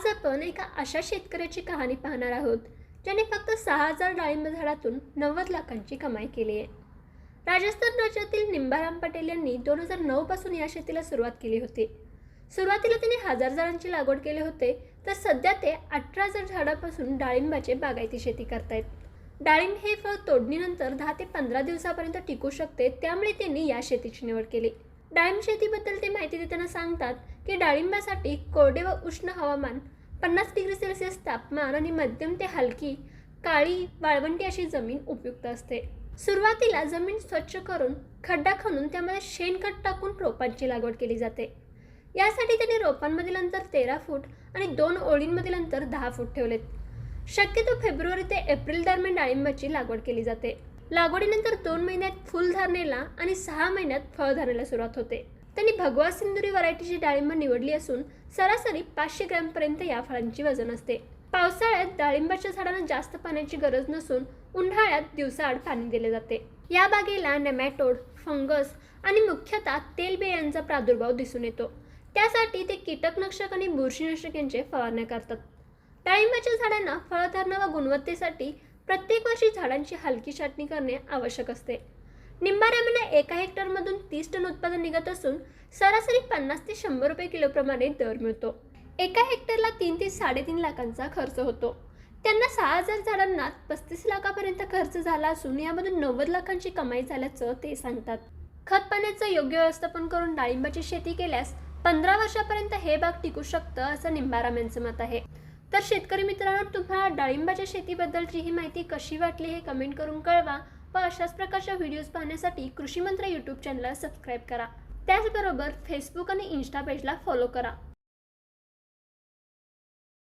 आज आपण एका अशा शेतकऱ्याची कहाणी पाहणार आहोत ज्याने फक्त 6,000 डाळिंब झाडातून 90 लाखांची कमाई केली आहे। राजस्थान राज्यातील निंबाराम पटेल यांनी 2009 पासून या शेतीला सुरुवात केली होती। सुरुवातीला त्यांनी 1000 झाडांची लागवड केले होते, तर सध्या ते 18,000 झाडांपासून डाळिंबाचे बागायती शेती करतायत। डाळिंब हे फळ तोडणीनंतर 10 ते 15 दिवसापर्यंत टिकू शकते, त्यामुळे त्यांनी या शेतीची निवड केली। डाळिंब शेतीबद्दल ते माहिती देताना सांगतात की डाळिंबासाठी कोरडे व उष्ण हवामान, 50 डिग्री सेल्सिअस तापमान आणि मध्यम ते हलकी काळी वाळवंटी अशी जमीन उपयुक्त असते। सुरुवातीला जमीन स्वच्छ करून खड्डा खणून त्यामध्ये शेणखत टाकून रोपांची लागवड केली जाते। यासाठी त्यांनी रोपांमधील अंतर 13 फूट आणि 2 ओळींमधील अंतर 10 फूट ठेवलेत। शक्यतो फेब्रुवारी ते एप्रिल दरम्यान डाळिंबाची लागवड केली जाते। लागवडीनंतर 2 महिन्यात फुल धारणेला आणि 6 महिन्यात फळ धारणेला सुरुवात होते। त्यांनी भगवा सिंदुरी व्हरायटीची डाळिंब निवडली असून सरासरी 500 ग्रॅम पर्यंत या फळांची वजन असते। पावसाळ्यात डाळिंबाच्या झाडांना जास्त पाण्याची गरज नसून उन्हाळ्यात दिवसाआड पाणी दिले जाते। या बागेला नेमॅटोड, फंगस आणि मुख्यतः तेलबियांचा प्रादुर्भाव दिसून येतो, त्यासाठी ते कीटकनाशक आणि बुरशीनाशक यांचे फवारणी करतात। डाळिंबाच्या झाडांना फळधारणा व गुणवत्तेसाठी प्रत्येक वर्षी झाडांची हलकी छाटणी करणे आवश्यक असते। निंबारामांना एका हेक्टरमधून 30 टन उत्पादन निघत असून सरासरी 50 ते 100 रुपये किलोप्रमाणे दर मिळतो। एका हेक्टरला 3 ते 3.5 लाखांचा खर्च होतो। त्यांना 6,000 झाडांना 35 लाखापर्यंत खर्च झाला असून यामधून 90 लाखांची कमाई झाल्याचं ते सांगतात। खत पाण्याचं योग्य व्यवस्थापन करून डाळिंबाची शेती केल्यास 15 वर्षापर्यंत हे बाग टिकू शकतं, असं निंबाराम यांचं मत आहे। तर शेतकरी मित्रांनो, तुम्हाला डाळिंबाच्या शेतीबद्दलची ही माहिती कशी वाटली हे कमेंट करून कळवा व अशाच प्रकारच्या व्हिडिओज पाहण्यासाठी कृषी मंत्र यूट्यूब चॅनलला सबस्क्राईब करा। त्याचबरोबर फेसबुक आणि इन्स्टा पेजला फॉलो करा।